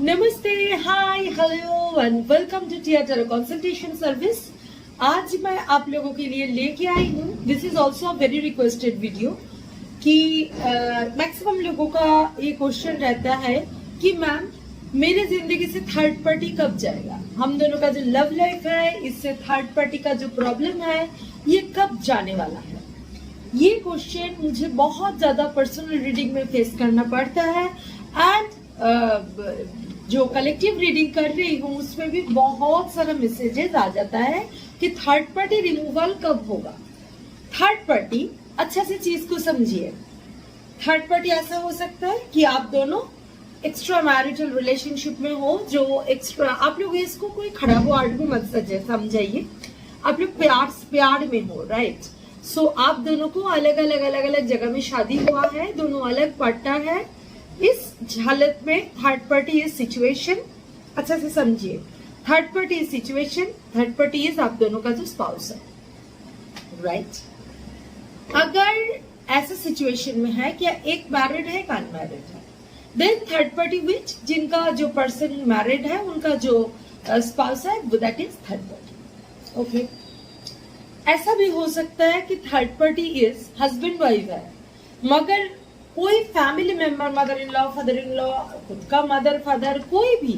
नमस्ते, hi, hello and welcome to theatre consultation service. आज मैं आप लोगों के लिए लेके आई हूँ, this is also a very requested video, कि मैक्सिमम लोगों का ये क्वेश्चन रहता है कि मैम मेरे जिंदगी से थर्ड पार्टी कब जाएगा। हम दोनों का जो लव लाइफ है, इससे थर्ड पार्टी का जो प्रॉब्लम है, ये कब जाने वाला है। ये क्वेश्चन मुझे बहुत ज्यादा पर्सनल रीडिंग में फेस करना पड़ता है एंड जो कलेक्टिव रीडिंग कर रही हूँ उसमें भी बहुत सारा मैसेजेस आ जाता है कि थर्ड पार्टी रिमूवल कब होगा। थर्ड पार्टी, अच्छा से चीज को समझिए। थर्ड पार्टी ऐसा हो सकता है कि आप दोनों एक्स्ट्रा मैरिटल रिलेशनशिप में हो, जो एक्स्ट्रा, आप लोग इसको कोई खराब वर्ड में मत समझाइए, आप लोग प्यार में हो, राइट। सो आप दोनों को अलग अलग जगह में शादी हुआ है, दोनों अलग पार्टनर है। इस हालत में थर्ड पार्टी इज सिचुएशन, अच्छा से समझिए, third party is situation, third party is आप दोनों का जो स्पाउस है, राइट। अगर ऐसा सिचुएशन में है कि एक मैरिड है, एक अनमैरिड है, देन थर्ड पार्टी विच, जिनका जो पर्सन मैरिड है उनका जो स्पाउस है, that is third party. Okay, ऐसा भी हो सकता है कि third party is husband wife है, मगर कोई family member, mother in law, father in law, खुद का मदर फादर, कोई भी,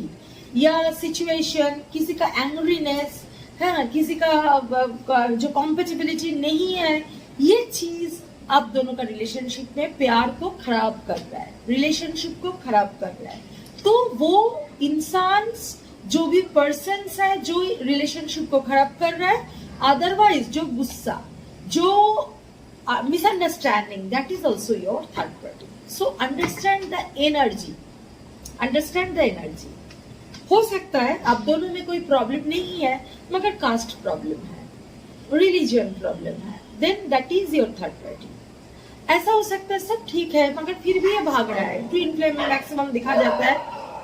या सिचुएशन, किसी का एंग्रीनेस है ना, किसी का जो कॉम्पेटिबिलिटी नहीं है, ये चीज आप दोनों का रिलेशनशिप में प्यार को खराब कर रहा है, रिलेशनशिप को खराब कर रहा है। तो वो इंसान, जो भी पर्सन है जो रिलेशनशिप को खराब कर रहा है, अदरवाइज जो गुस्सा, जो misunderstanding, that is also your third party. So understand the energy, understand the energy. हो सकता है आप दोनों में कोई प्रॉब्लम नहीं है, मगर कास्ट प्रॉब्लम है, रिलीजन प्रॉब्लम है, then that is your third party. ऐसा हो सकता है सब ठीक है मगर फिर भी ये भाग रहा है, ट्विन फ्लेम में मैक्सिमम दिखा जाता है,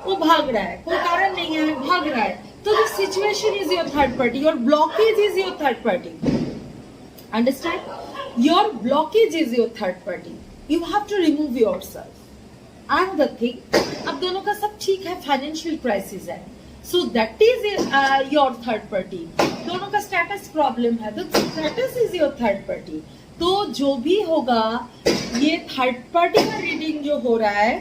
वो भाग रहा है, कोई कारण नहीं है, भाग रहा है, तो the situation is your third party, your blockage is your third party. Understand? Your blockage is your third party. You have to remove yourself. And the thing, अब दोनों का सब ठीक है, फाइनेंशियल क्राइसिस है, so that is your third party. दोनों का status problem है, तो status is your third party. तो जो भी होगा, ये थर्ड पार्टी का रीडिंग जो हो रहा है,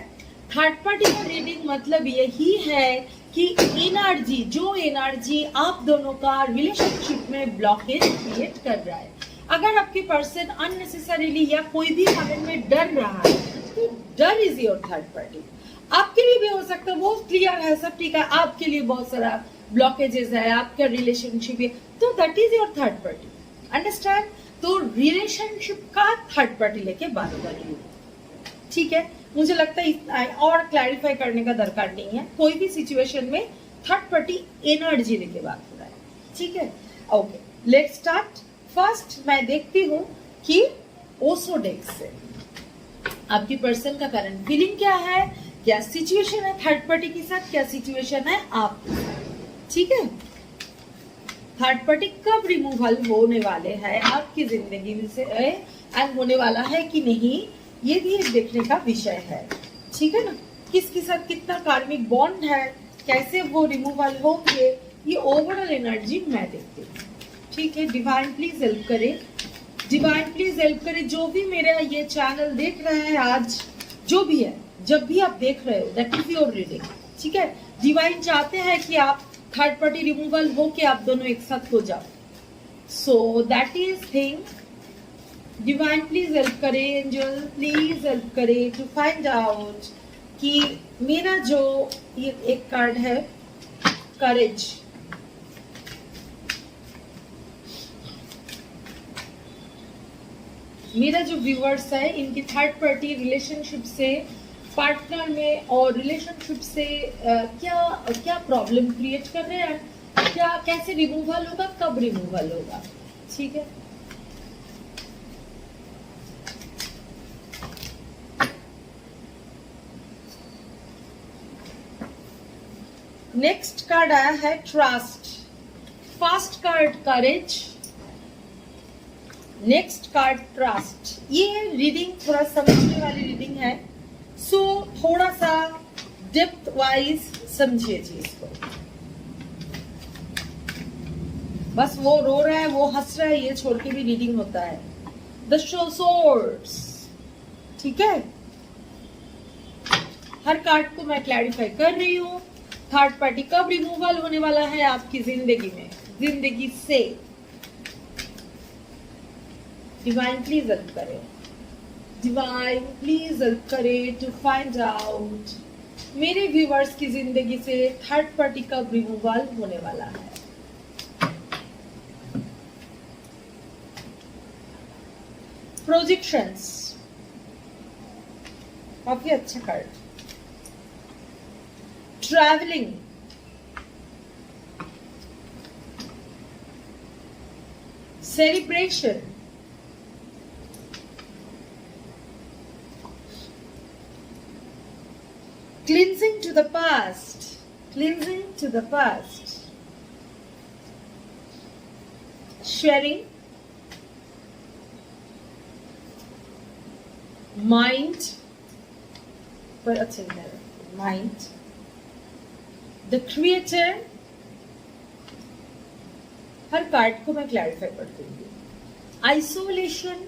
थर्ड पार्टी का रीडिंग मतलब यही है कि एनर्जी, जो एनर्जी आप दोनों का रिलेशनशिप में ब्लॉकेज क्रिएट कर रहा है, अगर आपके पर्सन अननेसेसरीली या कोई भी कारण में डर रहा है, तो डर इज योर थर्ड पार्टी। आपके लिए भी हो सकता है, वो क्लियर है, सब ठीक है, आपके लिए बहुत सारा ब्लॉकेजेस है, आपका रिलेशनशिप है, तो that is your third party. Understand? तो रिलेशनशिप का थर्ड पार्टी लेके बात करिए, ठीक है। मुझे लगता है और क्लैरिफाई करने का दरकार नहीं है, कोई भी सिचुएशन में थर्ड पार्टी एनर्जी लेके बात हो रहा है, ठीक है। Okay, let's start. फर्स्ट मैं देखती हूँ कि ओसो डेक से आपकी पर्सन का करंट फीलिंग क्या है, क्या सिचुएशन है थर्ड पार्टी के साथ, क्या सिचुएशन है आपके साथ, ठीक है। थर्ड पार्टी कब रिमूवल होने वाले हैं आपकी जिंदगी में से, एंड होने वाला है कि नहीं, ये भी एक देखने का विषय है, ठीक है ना। किसके साथ कितना कार्मिक बॉन्ड है, कैसे वो रिमूवल होंगे, ये ओवरऑल एनर्जी मैं देखती हूँ, ठीक है। डिवाइन प्लीज हेल्प करे, डिवाइन प्लीज हेल्प करे। जो भी मेरा ये चैनल देख रहे हैं आज, जो भी है, जब भी आप देख रहे हो, दैट इज योर रीडिंग, ठीक है। डिवाइन चाहते हैं कि आप थर्ड पार्टी रिमूवल हो के आप दोनों एक साथ हो जाओ, so that is thing. Divine please help करे, एंजल प्लीज हेल्प करे टू फाइंड आउट कि मेरा जो ये एक कार्ड है, करेज, मेरा जो व्यूअर्स है, इनकी थर्ड पार्टी रिलेशनशिप से, पार्टनर में और रिलेशनशिप से क्या प्रॉब्लम क्रिएट कर रहे हैं, क्या कैसे रिमूवल होगा, कब रिमूवल होगा, ठीक है। नेक्स्ट कार्ड आया है ट्रस्ट, फर्स्ट कार्ड करेज, नेक्स्ट कार्ड ट्रस्ट। ये रीडिंग थोड़ा समझने वाली रीडिंग है, सो थोड़ा सा डेप्थ वाइज समझिए चीज को। बस वो रो रहा है, वो हंस रहा है, ये छोड़ के भी रीडिंग होता है। द शो सोर्स, ठीक है। हर कार्ड को मैं क्लैरिफाई कर रही हूँ। थर्ड पार्टी कब रिमूवल होने वाला है आपकी जिंदगी में, जिंदगी से। डिवाइन प्लीज हेल्प करे, डिवाइन प्लीज हेल्प करे टू फाइंड आउट मेरे व्यूवर्स की जिंदगी से थर्ड पार्टी कब रिमूवल होने वाला है। प्रोजेक्शंस, काफी अच्छा card. Travelling, celebration, cleansing to the past, cleansing to the past, sharing, mind, पर अच्छे है mind, the creator। Her card को मैं क्लैरिफाई कर दूंगी। आइसोलेशन,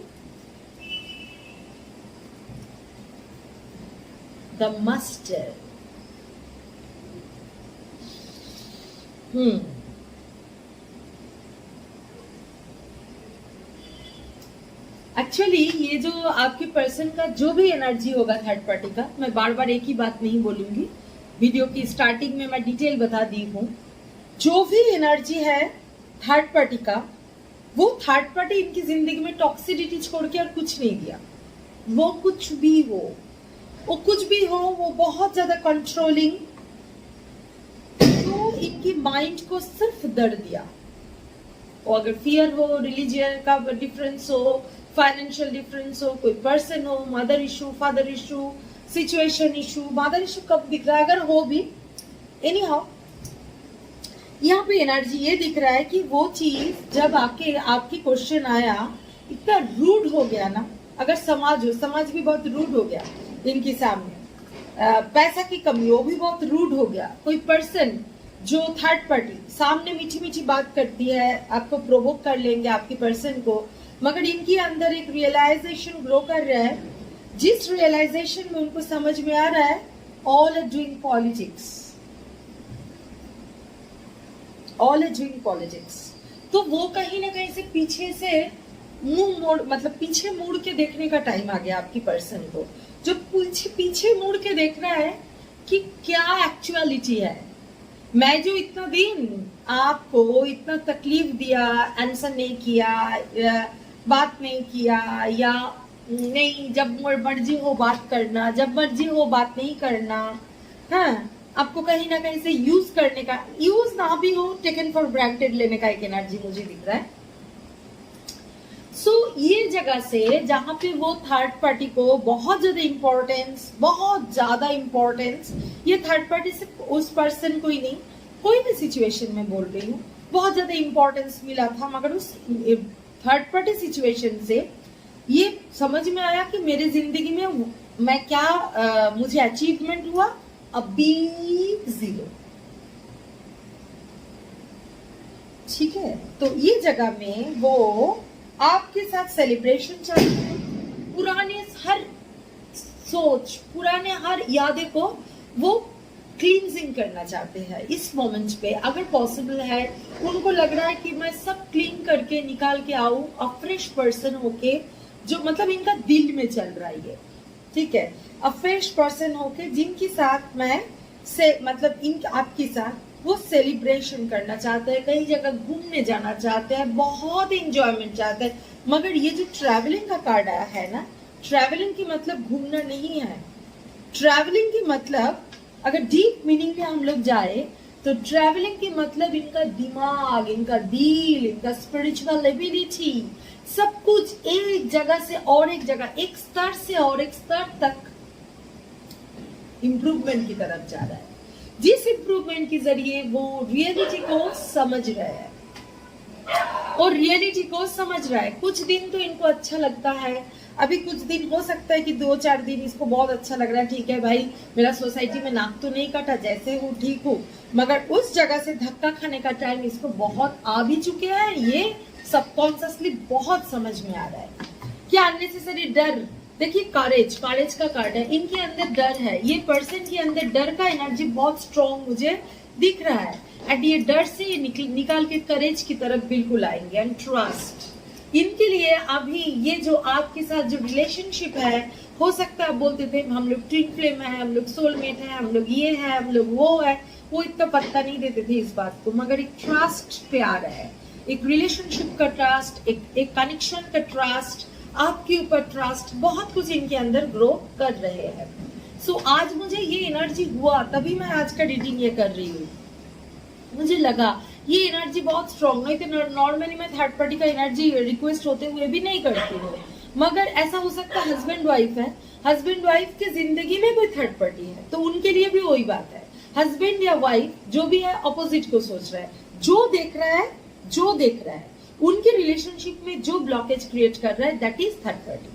the master, एक्चुअली ये जो आपके पर्सन का जो भी एनर्जी होगा थर्ड पार्टी का, मैं बार बार एक ही बात नहीं बोलूंगी, वीडियो की स्टार्टिंग में मैं डिटेल बता दी हूं। जो भी एनर्जी है थर्ड पार्टी का, वो थर्ड पार्टी इनकी जिंदगी में टॉक्सिसिटी छोड़ के और कुछ नहीं दिया। वो कुछ भी हो, वो कुछ भी हो, वो बहुत ज्यादा कंट्रोलिंग, तो इनकी माइंड को सिर्फ दर्द दिया। वो अगर फियर हो, रिलीजियन का डिफरेंस हो, फाइनेंशियल डिफरेंस हो, कोई पर्सन हो, mother issue, father issue, situation issue, mother issue कब दिख रहा है अगर हो भी, एनी हाउ यहाँ पे एनर्जी ये दिख रहा है कि वो चीज जब आपकी क्वेश्चन आया, इतना रूड हो गया ना। अगर समाज हो, समाज भी बहुत रूड हो गया इनके सामने। पैसा की कमी, वो भी बहुत रूड हो गया। कोई पर्सन जो थर्ड पार्टी सामने मीठी मीठी बात करती है, आपको प्रोवोक कर लेंगे आपकी पर्सन को, मगर इनके अंदर एक रियलाइजेशन ग्रो कर रहा है, जिस रियलाइजेशन में उनको समझ में आ रहा है all are doing politics, all are doing politics. तो वो कहीं ना कहीं से पीछे से मुंह मोड़, मतलब पीछे मुड़ के देखने का टाइम आ गया आपकी पर्सन को, जो पीछे मुड़ के देख रहा है कि क्या एक्चुअलिटी है। मैं जो इतना दिन आपको इतना तकलीफ दिया, आंसर नहीं किया, बात नहीं किया, या नहीं जब मर्जी हो बात करना, जब मर्जी हो बात नहीं करना, हाँ, आपको कहीं ना कहीं से यूज करने का, यूज ना भी हो, टेकन फॉर ग्रांटेड लेने का एक एनर्जी मुझे दिख रहा है। सो ये जगह से जहां पे वो थर्ड पार्टी को बहुत ज्यादा इंपॉर्टेंस, ये थर्ड पार्टी से उस पर्सन को ही नहीं, कोई भी सिचुएशन में बोल रही हूँ, बहुत ज्यादा इंपॉर्टेंस मिला था, मगर उस थर्ड पार्टी सिचुएशन से ये समझ में आया कि मेरे जिंदगी में मैं क्या मुझे अचीवमेंट हुआ, अभी 0। ठीक है, तो ये जगह में वो आपके साथ सेलिब्रेशन चल रहा है। पुराने हर सोच, पुराने हर यादें को वो क्लींजिंग करना चाहते हैं इस मोमेंट पे, अगर पॉसिबल है। उनको लग रहा है कि मैं सब क्लीन करके निकाल के आऊं, अ फ्रेश पर्सन होके, जो मतलब इनका दिल में चल रहा है ये, ठीक है, अ फ्रेश पर्सन होके जिनके साथ मैं से मतलब इन आपके साथ वो सेलिब्रेशन करना चाहते हैं, कई जगह घूमने जाना चाहते हैं, बहुत इंजॉयमेंट चाहते हैं। मगर ये जो ट्रैवलिंग का कार्ड आया है ना, ट्रैवलिंग की मतलब घूमना नहीं है। ट्रैवलिंग की मतलब अगर डीप मीनिंग में हम लोग जाए तो ट्रैवलिंग की मतलब इनका दिमाग, इनका दिल, इनका स्पिरिचुअल एबिलिटी, सब कुछ एक जगह से और एक जगह, एक स्तर से और एक स्तर तक इम्प्रूवमेंट की तरफ जा रहा है, जिस इम्प्रूवमेंट के जरिए वो रियलिटी को समझ रहे हैं और रियलिटी को समझ रहा है। कुछ दिन तो इनको अच्छा लगता है, अभी कुछ दिन हो सकता है कि 2-4 दिन इसको बहुत अच्छा लग रहा है, ठीक है भाई मेरा सोसाइटी में नाक तो नहीं कटा, जैसे हूँ ठीक हूँ, मगर उस जगह से धक्का खाने का टाइम इसको बहुत आ भी चुके हैं, ये सबकॉन्शियसली बहुत समझ में आ रहा है। क्या अननेसेसरी डर, देखिए करेज का कार्ड है, इनके अंदर डर है, ये पर्सन के अंदर डर का एनर्जी बहुत स्ट्रॉन्ग मुझे दिख रहा है, एंड ये डर से ये निकाल के करेज की तरफ बिल्कुल आएंगे, एंड ट्रस्ट। इनके लिए अभी ये जो आपके साथ जो रिलेशनशिप है, हो सकता है आप बोलते थे हम लोग ट्विन फ्लेम है, हम लोग सोलमेट है, हम लोग ये है, हम लोग वो है, वो इतना पत्ता नहीं देते थे इस बात को, मगर एक ट्रस्ट पे आ रहा है, एक रिलेशनशिप का ट्रस्ट, एक कनेक्शन का ट्रस्ट, आपके ऊपर ट्रस्ट, बहुत कुछ इनके अंदर ग्रो कर रहे हैं। सो आज मुझे ये एनर्जी हुआ, तभी मैं आज का रीडिंग ये कर रही हूँ। मुझे लगा ये एनर्जी बहुत स्ट्रॉन्ग है, तो नॉर्मली मैं थर्ड पार्टी का एनर्जी रिक्वेस्ट होते हुए भी नहीं करती हूँ, मगर ऐसा हो सकता है हस्बैंड वाइफ है, हस्बैंड वाइफ के जिंदगी में कोई थर्ड पार्टी है, तो उनके लिए भी वही बात है, हस्बैंड या वाइफ जो भी है अपोजिट को सोच रहा है, जो देख रहा है उनके रिलेशनशिप में जो ब्लॉकेज क्रिएट कर रहा है, दैट इज थर्ड पार्टी।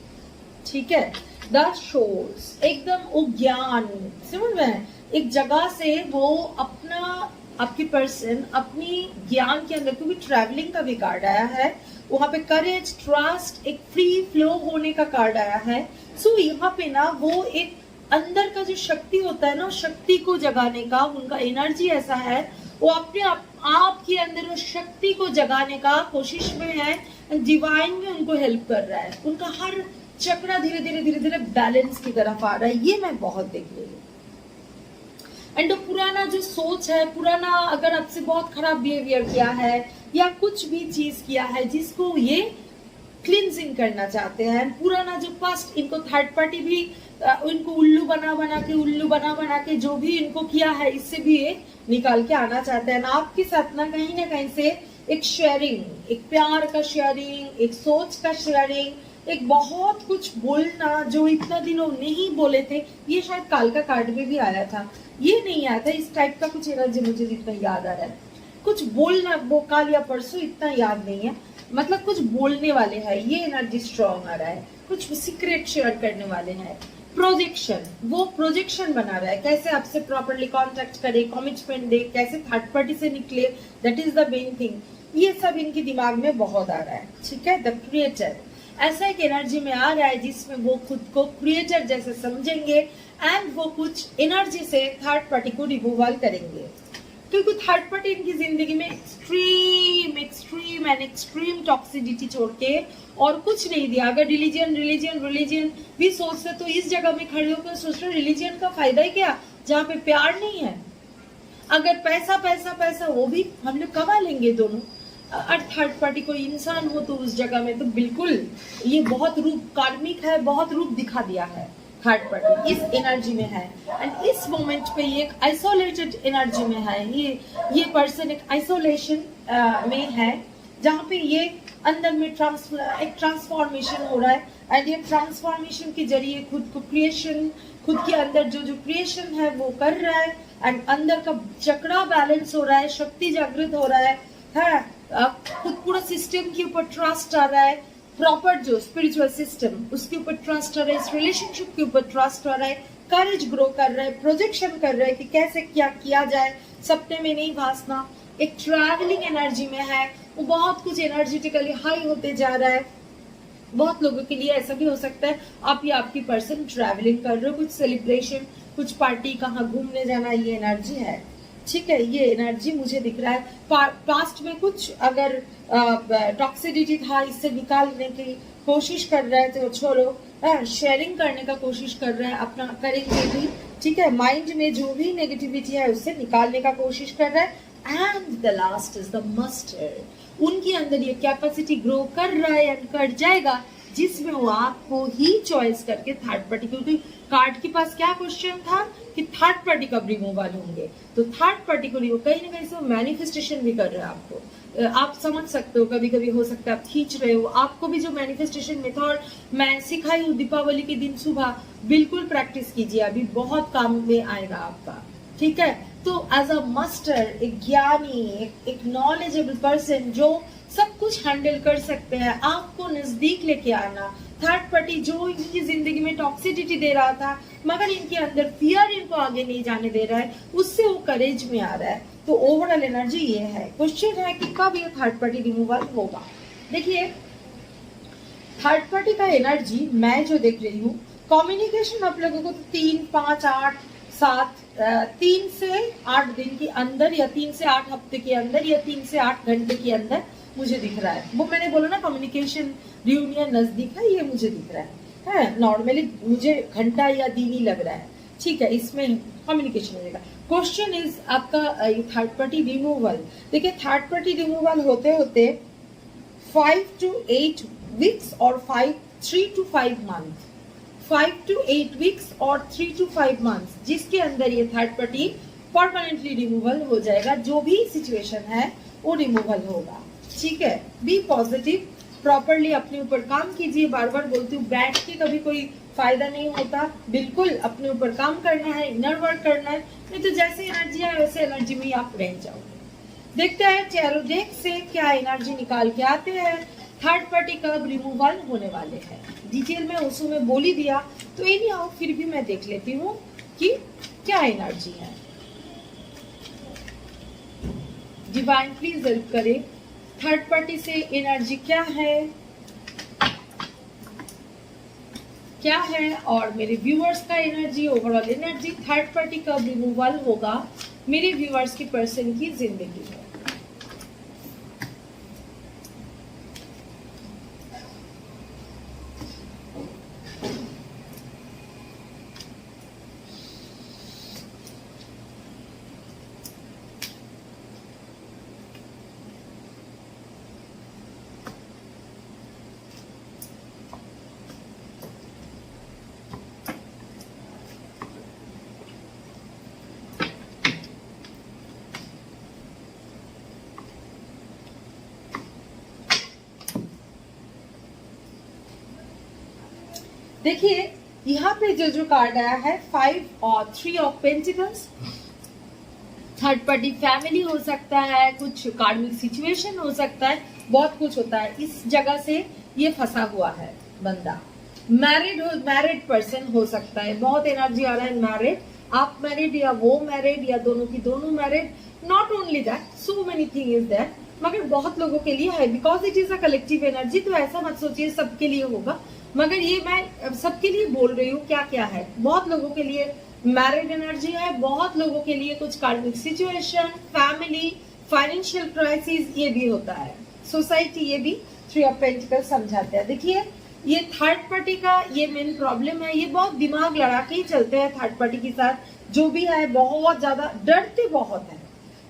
ठीक है, द शोर्स एकदम ज्ञान समझ में, एक जगह से वो अपना आपकी पर्सन अपनी ज्ञान के अंदर, क्योंकि ट्रैवलिंग का भी कार्ड आया है, वहां पे करेज, ट्रस्ट, एक फ्री फ्लो होने का कार्ड आया है। सो यहाँ पे ना वो एक अंदर का जो शक्ति होता है ना, शक्ति को जगाने का उनका एनर्जी ऐसा है, वो अपने आप के अंदर वो शक्ति को जगाने का कोशिश में है, डिवाइन में उनको हेल्प कर रहा है, उनका हर चक्रा धीरे धीरे बैलेंस की तरफ आ रहा है, ये मैं बहुत देख रही हूँ। एंड पुराना जो सोच है, पुराना अगर आपसे बहुत खराब बिहेवियर किया है या कुछ भी चीज किया है जिसको ये क्लींजिंग करना चाहते हैं, पुराना जो पास्ट, इनको थर्ड पार्टी भी इनको उल्लू बना के जो भी इनको किया है, इससे भी ये निकाल के आना चाहते हैं। आपके साथ ना कहीं से एक शेयरिंग, एक प्यार का शेयरिंग, एक सोच का शेयरिंग, एक बहुत कुछ बोलना जो इतना दिनों नहीं बोले थे, ये शायद काल का कार्ड में भी आया था, ये नहीं आया था, इस टाइप का कुछ एनर्जी मुझे जितना याद आ रहा है, कुछ बोलना, वो काल या परसों इतना याद नहीं है, मतलब कुछ बोलने वाले हैं, ये एनर्जी स्ट्रॉन्ग आ रहा है, कुछ सीक्रेट शेयर करने वाले हैं। प्रोजेक्शन, वो प्रोजेक्शन बना रहा है, कैसे आपसे प्रॉपरली कांटेक्ट करे, कमिटमेंट दे, कैसे थर्ड पार्टी से निकले, that is the main thing, ये सब इनके दिमाग में बहुत आ रहा है। ठीक है, द क्रिएटर ऐसा एक एनर्जी में आ रहा है जिसमें वो खुद को क्रिएटर जैसे समझेंगे, एंड वो कुछ एनर्जी से थर्ड पार्टी को रिमूवल करेंगे, क्योंकि थर्ड पार्टी इनकी जिंदगी में एक्सट्रीम टॉक्सिसिटी छोड़ के और कुछ नहीं दिया। अगर रिलीजन भी सोचते तो इस जगह में खड़े होकर सोच रहे रिलीजन का फायदा ही क्या, जहाँ पे प्यार नहीं है। अगर पैसा वो भी हम लोग कमा लेंगे दोनों, और थर्ड पार्टी कोई इंसान हो तो उस जगह में तो बिल्कुल ये बहुत रूप कार्मिक है, बहुत रूप दिखा दिया है। थर्ड पार्टी इस एनर्जी में है, एंड इस मोमेंट पे ये एक आइसोलेटेड एनर्जी में है, ये पर्सन एक आइसोलेशन में है, जहाँ पे ये अंदर में एक ट्रांसफॉर्मेशन हो रहा है, एंड ये ट्रांसफॉर्मेशन के जरिए खुद को क्रिएशन, खुद के अंदर जो क्रिएशन है वो कर रहा है, एंड अंदर का चक्रा बैलेंस हो रहा है, शक्ति जागृत हो रहा है, खुद पूरा सिस्टम के ऊपर ट्रस्ट आ रहा है, प्रॉपर जो स्पिरिचुअल सिस्टम उसके ऊपर ट्रस्ट आ रहा है, इस रिलेशनशिप के ऊपर ट्रस्ट आ रहा है, करेज ग्रो कर रहा है, प्रोजेक्शन कर रहा है कि कैसे क्या किया जाए, सपने में नहीं भासना, एक ट्रैवलिंग एनर्जी में है, वो बहुत कुछ एनर्जेटिकली हाई होते जा रहा है। बहुत लोगों के लिए ऐसा भी हो सकता है आप या आपकी पर्सन ट्रैवलिंग कर रहे हो, कुछ सेलिब्रेशन, कुछ पार्टी, कहाँ घूमने जाना, ये एनर्जी है। ठीक है, ये एनर्जी मुझे दिख रहा है। पास्ट में कुछ अगर टॉक्सिसिटी था, इससे निकालने की कोशिश कर रहे थे, तो छोड़ो, शेयरिंग करने का कोशिश कर रहे हैं, अपना करेंगे भी। ठीक है, माइंड में जो भी नेगेटिविटी है उससे निकालने का कोशिश कर रहा है, and the last is the master. उनके अंदर ये कैपेसिटी ग्रो कर रहा है एंड कर जाएगा, जिसमें वो आपको ही चॉइस करके थर्ड पार्टी, क्योंकि कार्ड के पास क्या क्वेश्चन था कि थर्ड पार्टी कब रिमूवल होंगे, तो थर्ड पार्टी को कहीं ना कहीं से मैनिफेस्टेशन भी कर रहे हैं आपको। आप समझ सकते हो, कभी कभी हो सकता है आप खींच रहे हो, आपको भी जो मैनिफेस्टेशन मेथड मैं सिखाई हूँ दीपावली के दिन सुबह, बिल्कुल प्रैक्टिस कीजिए, अभी बहुत काम में आएगा आपका। ठीक है, तो एज अ मास्टर, एक ज्ञानी, एक नॉलेजेबल पर्सन जो सब कुछ हैंडल कर सकते हैं, आपको नजदीक लेके आना, थर्ड पार्टी जो इनकी जिंदगी में टॉक्सिसिटी दे रहा था मगर इनके अंदर फियर इनको आगे नहीं जाने दे रहा है, उससे वो करेज में आ रहा है। तो ओवरऑल एनर्जी ये है। क्वेश्चन है कि कब ये थर्ड पार्टी रिमूवल होगा। देखिए थर्ड पार्टी का एनर्जी मैं जो देख रही हूँ, कम्युनिकेशन आप लोगों को तो 3, 5, 8, 7 3 से 8 दिन के अंदर या 3 से 8 हफ्ते के अंदर या 3 से 8 घंटे के अंदर मुझे दिख रहा है। वो मैंने बोला ना कम्युनिकेशन रियूनियन नजदीक है, ये मुझे दिख रहा है। नॉर्मली मुझे घंटा या दिन ही लग रहा है, ठीक है, इसमें कम्युनिकेशन हो जाएगा। क्वेश्चन इज आपका थर्ड पार्टी रिमूवल। देखिए थर्ड पार्टी रिमूवल होते होते 5 to 8 वीक्स और 3 to 5 मंथ, 5 to 8 वीक्स और 3 to 5 मंथ्स, जिसके अंदर ये थर्ड पार्टी परमानेंटली रिमूवल हो जाएगा। जो भी सिचुएशन है वो रिमूवल होगा, ठीक है। बी पॉजिटिव, प्रॉपरली अपने ऊपर काम कीजिए। बार बार बोलती हूँ बैठ के कभी कोई फायदा नहीं होता, बिल्कुल अपने ऊपर काम करना है, इनर वर्क करना है, नहीं तो जैसे एनर्जी है वैसे एनर्जी में ही आप रह जाओगे। देखते हैं टैरो डेक से क्या एनर्जी निकाल के आते हैं, थर्ड पार्टी कब रिमूवल होने वाले हैं। डिटेल में उसमें मैं बोल ही दिया, तो एनी हाउ फिर भी मैं देख लेती हूँ कि क्या एनर्जी है। डिवाइन प्लीज हेल्प करे, थर्ड पार्टी से एनर्जी क्या है और मेरे व्यूअर्स का energy, overall energy, third party कब रिमूवल होगा मेरे व्यूअर्स की पर्सन की जिंदगी में। देखिए यहाँ पे जो कार्ड आया है 5 और 3 of pentacles, third party family हो सकता है, कुछ कार्मिक सिचुएशन हो सकता है, बहुत कुछ होता है। इस जगह से ये फंसा हुआ है बंदा। मैरिड पर्सन हो सकता है, बहुत एनर्जी आ रहा है मैरिड, आप मैरिड या वो मैरिड या दोनों की दोनों married, not only that, so many thing is that, मगर बहुत लोगों के लिए है because it is a collective energy. तो ऐसा मत सोचिए सबके लिए होगा, मगर ये मैं सबके लिए बोल रही हूँ क्या क्या है। बहुत लोगों के लिए मैरिड एनर्जी है, बहुत लोगों के लिए कुछ कार्मिक सिचुएशन, फैमिली, फाइनेंशियल क्राइसिस ये भी होता है, सोसाइटी ये भी 3 ऑफ पेंटिकल्स समझाते हैं। देखिए ये थर्ड पार्टी का ये मेन प्रॉब्लम है, ये बहुत दिमाग लड़ा के ही चलते हैं थर्ड पार्टी के साथ, जो भी है बहुत ज्यादा डरते बहुत है,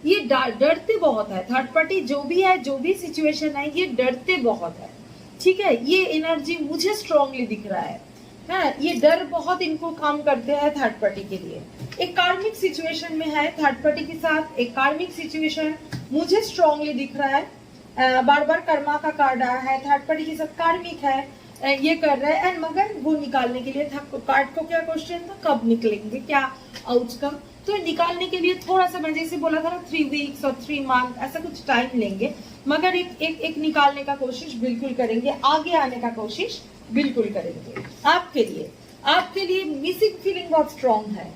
ये डरते बहुत है थर्ड पार्टी, जो भी है जो भी सिचुएशन है ये डरते बहुत है, ठीक है। ये एनर्जी मुझे स्ट्रांगली दिख रहा है, ये डर बहुत इनको काम करते हैं थर्ड पार्टी के लिए। एक कार्मिक सिचुएशन में है थर्ड पार्टी के साथ, एक कार्मिक सिचुएशन मुझे स्ट्रांगली दिख रहा है। बार बार कर्मा का कार्ड आया है, थर्ड पार्टी के साथ कार्मिक है, ये कर रहा है एंड मगर वो निकालने के लिए था कार्ड को क्या क्वेश्चन था, कब निकलेंगे, क्या आउटकम, तो निकालने के लिए थोड़ा सा मैं जैसे बोला था ना 3 वीक्स और 3 मंथ ऐसा कुछ टाइम लेंगे, मगर एक निकालने का कोशिश बिल्कुल करेंगे, आगे आने का कोशिश बिल्कुल करेंगे। आपके लिए मिसिंग फीलिंग बहुत स्ट्रांग है,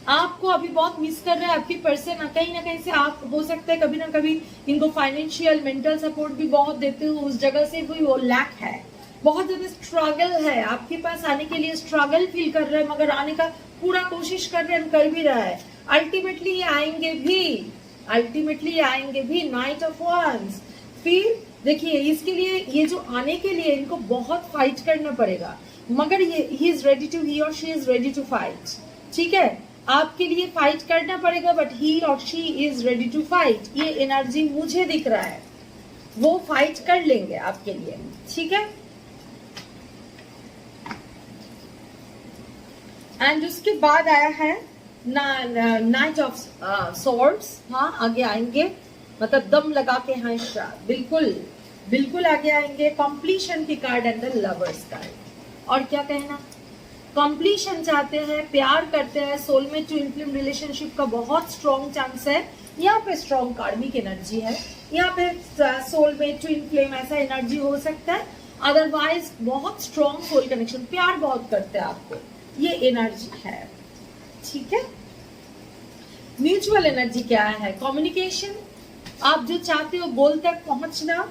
आपको अभी बहुत मिस कर रहा है आपकी पर्सन, कहीं ना कहीं से आप हो सकता है कभी ना कभी इनको फाइनेंशियल मेंटल सपोर्ट भी बहुत देते हो, उस जगह से भी वो लैक है, बहुत ज्यादा स्ट्रगल है आपके पास आने के लिए, स्ट्रगल फील कर रहा है मगर आने का पूरा कोशिश कर रहे हैं, कर भी रहा है, अल्टीमेटली ये आएंगे भी, नाइट ऑफ वांस। फिर देखिए इसके लिए ये जो आने के लिए इनको बहुत फाइट करना पड़ेगा, मगर ये ही और she is ready to fight, ठीक है, आपके लिए फाइट करना पड़ेगा बट ही और she is ready to fight, ये एनर्जी मुझे दिख रहा है, वो फाइट कर लेंगे आपके लिए, ठीक है। एंड उसके बाद आया है नाइट ऑफ सॉर्ड्स, हाँ आगे आएंगे, मतलब दम लगा के, हाँ बिल्कुल आगे आएंगे। कंप्लीशन की card and the lovers card, और क्या कहना, कंप्लीशन चाहते हैं, प्यार करते हैं, सोलमेट टू इनफ्लेम रिलेशनशिप का बहुत स्ट्रॉन्ग चांस है, यहाँ पे स्ट्रॉन्ग कार्मिक एनर्जी है, यहाँ पे सोलमेट टू इनफ्लेम ऐसा एनर्जी हो सकता है, अदरवाइज बहुत स्ट्रॉन्ग सोल कनेक्शन, प्यार बहुत करते हैं आपको, ये एनर्जी है। ठीक है, म्यूचुअल एनर्जी क्या है? कम्युनिकेशन, आप जो चाहते हो गोल तक पहुंचना।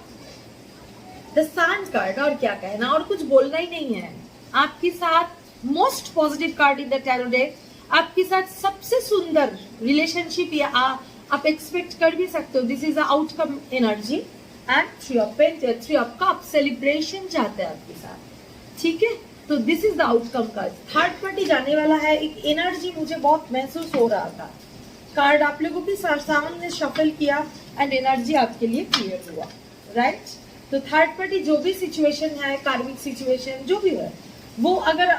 द सन कार्ड, और क्या कहना, और कुछ बोलना ही नहीं है। आपके साथ most positive card in the tarot deck, आपके साथ सबसे सुंदर रिलेशनशिप या आप एक्सपेक्ट कर भी सकते हो। This is a outcome energy and three of cup, celebration चाहते हैं आपके साथ। ठीक है, तो this is the outcome card. Third party जाने वाला है, एक एनर्जी मुझे बहुत महसूस हो रहा था। कार्ड आप लोगों के सामने शफल किया एंड एनर्जी आपके लिए क्लियर हुआ, राइट। तो थर्ड पार्टी जो भी सिचुएशन है, कार्मिक सिचुएशन जो भी है, वो अगर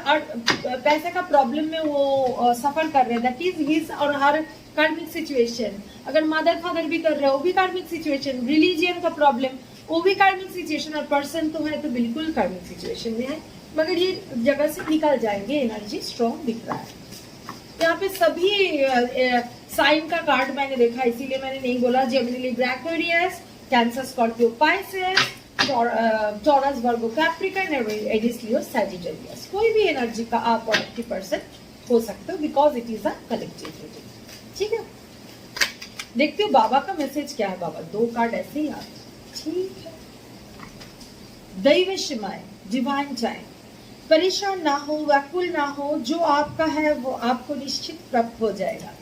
पैसे का प्रॉब्लम में वो सफर कर रहे हैं, दैट इज हिज और हर कार्मिक सिचुएशन। अगर मदर फादर भी कर रहे हो, वो भी कार्मिक सिचुएशन। रिलीजियन का प्रॉब्लम, वो भी कार्मिक सिचुएशन। और पर्सन तो है तो बिल्कुल कार्मिक सिचुएशन में है, मगर ये जगह से निकल जाएंगे। एनर्जी स्ट्रॉन्ग दिख रहा है यहाँ पे। सभी साइन का कार्ड मैंने देखा, इसीलिए मैंने नहीं बोला। Gemini, Libra, Aquarius, Cancer, Scorpio, Pisces, Taurus, Virgo, Capricorn, Aries, Leo, Sagittarius. कोई भी एनर्जी का आप और आपकी पर्सन हो सकते हो, because it is a collective reading. ठीक है, देखते हो बाबा का मैसेज क्या है। बाबा दो कार्ड ऐसे ही आते। ठीक है, दैवश्यमय, डिवाइन टाइम। परेशान ना हो, व्याकुल ना हो, जो आपका है वो आपको निश्चित प्राप्त हो जाएगा।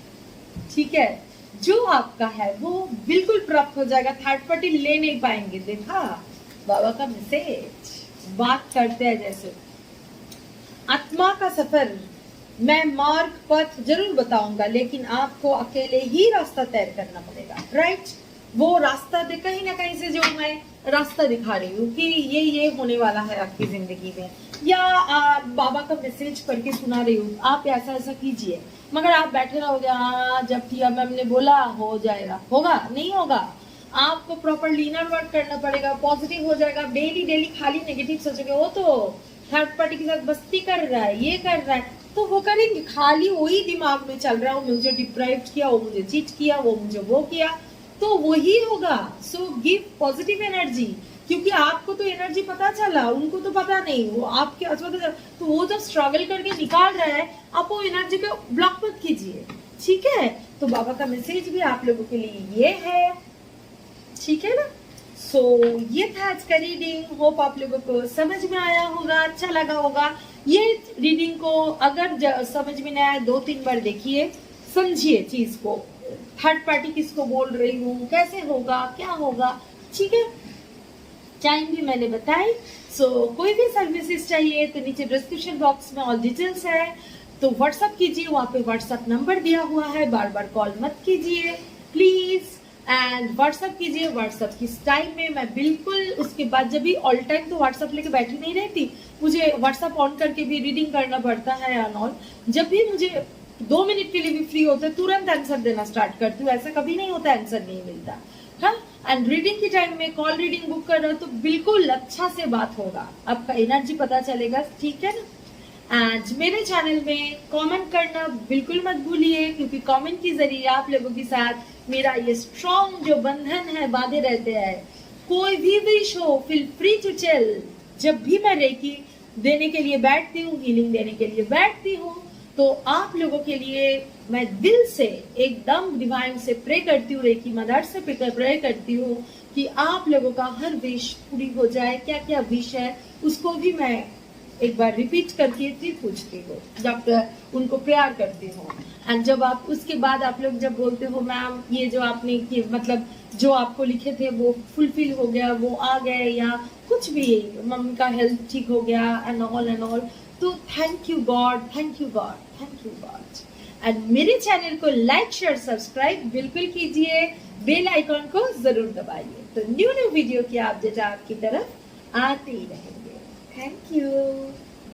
ठीक है, जो आपका है वो बिल्कुल प्राप्त हो जाएगा। थर्ड पार्टी ले नहीं पाएंगे। देखा बाबा का मैसेज, बात करते हैं जैसे आत्मा का सफर। मैं मार्ग पथ जरूर बताऊंगा, लेकिन आपको अकेले ही रास्ता तय करना पड़ेगा, राइट। वो रास्ता कहीं ना कहीं से जो मैं रास्ता दिखा रही हूँ कि ये होने वाला है आपकी जिंदगी में, या बाबा का मैसेज पढ़ के सुना रही हूँ, आप ऐसा ऐसा कीजिए। मगर आप बैठे रहोगे, हाँ जब टिया मैम ने बोला हो जाएगा, होगा नहीं होगा। आपको प्रॉपर इनर वर्क करना पड़ेगा, पॉजिटिव हो जाएगा। डेली डेली खाली नेगेटिव सोचोगे, वो तो थर्ड पार्टी के साथ बस्ती कर रहा है, ये कर रहा है, तो वो करेंगे। खाली वही दिमाग में चल रहा है, वो मुझे डिप्राइव किया, वो मुझे चीट किया, वो मुझे वो किया, तो वही होगा। सो गिव पॉजिटिव एनर्जी, क्योंकि आपको तो एनर्जी पता चला, उनको तो पता नहीं। वो आपके तो वो जब स्ट्रगल करके निकाल रहा है, आप वो एनर्जी को ब्लॉक मत कीजिए। ठीक है, तो बाबा का मैसेज भी आप लोगों के लिए ये है। ठीक है ना। सो ये था आज का रीडिंग। होप आप लोगों को समझ में आया होगा, अच्छा लगा होगा। ये रीडिंग को अगर समझ में नहीं आया, 2-3 बार देखिए, समझिए चीज को। थर्ड पार्टी किसको बोल रही हूँ, कैसे होगा, क्या होगा। ठीक है, टाइम भी मैंने बताई। सो कोई भी सर्विसेज चाहिए तो नीचे डिस्क्रिप्शन बॉक्स में ऑल डिटेल्स है, तो व्हाट्सअप कीजिए। वहाँ पे व्हाट्सअप नंबर दिया हुआ है, बार बार कॉल मत कीजिए प्लीज, एंड व्हाट्सअप कीजिए। व्हाट्सअप किस टाइम में मैं बिल्कुल उसके बाद जब भी ऑल टाइम तो व्हाट्सअप लेके बैठी नहीं रहती, मुझे व्हाट्सअप ऑन करके भी रीडिंग करना पड़ता है एंड ऑल। जब भी मुझे 2 मिनट के लिए भी फ्री होते तुरंत आंसर देना स्टार्ट करती हूँ। ऐसा कभी नहीं होता आंसर नहीं मिलता। हाँ, एंड रीडिंग के टाइम में कॉल रीडिंग बुक कर रहे हो तो बिल्कुल अच्छा से बात होगा, आपका एनर्जी पता चलेगा। ठीक है ना। एंड मेरे चैनल में कमेंट करना बिल्कुल मत भूलिए, क्योंकि कमेंट के जरिए आप लोगों के साथ मेरा ये स्ट्रॉन्ग जो बंधन है बांधे रहते हैं। कोई भी विश हो, फील फ्री टू टेल। जब भी मैं रेकी देने के लिए बैठती हूँ, हीलिंग देने के लिए बैठती हूँ, तो आप लोगों के लिए मैं दिल से एकदम डिवाइन से प्रे करती हूँ, रेकी मदर से प्रे करती हूँ कि आप लोगों का हर विश पूरी हो जाए। क्या क्या विश है उसको भी मैं एक बार रिपीट करके फिर पूछती हूँ, जब उनको प्यार करती हूँ। एंड जब आप उसके बाद आप लोग जब बोलते हो मैम ये जो आपने मतलब जो आपको लिखे थे वो फुलफिल हो गया, वो आ गए, या कुछ भी मम्मी का हेल्थ ठीक हो गया एंड ऑल, तो thank you God, thank you God, thank you God. And मेरे चैनल को लाइक शेयर सब्सक्राइब बिल्कुल कीजिए, बेल आइकॉन को जरूर दबाइए, तो न्यू वीडियो की अपडेट आपकी तरफ आते ही रहेंगे। Thank you.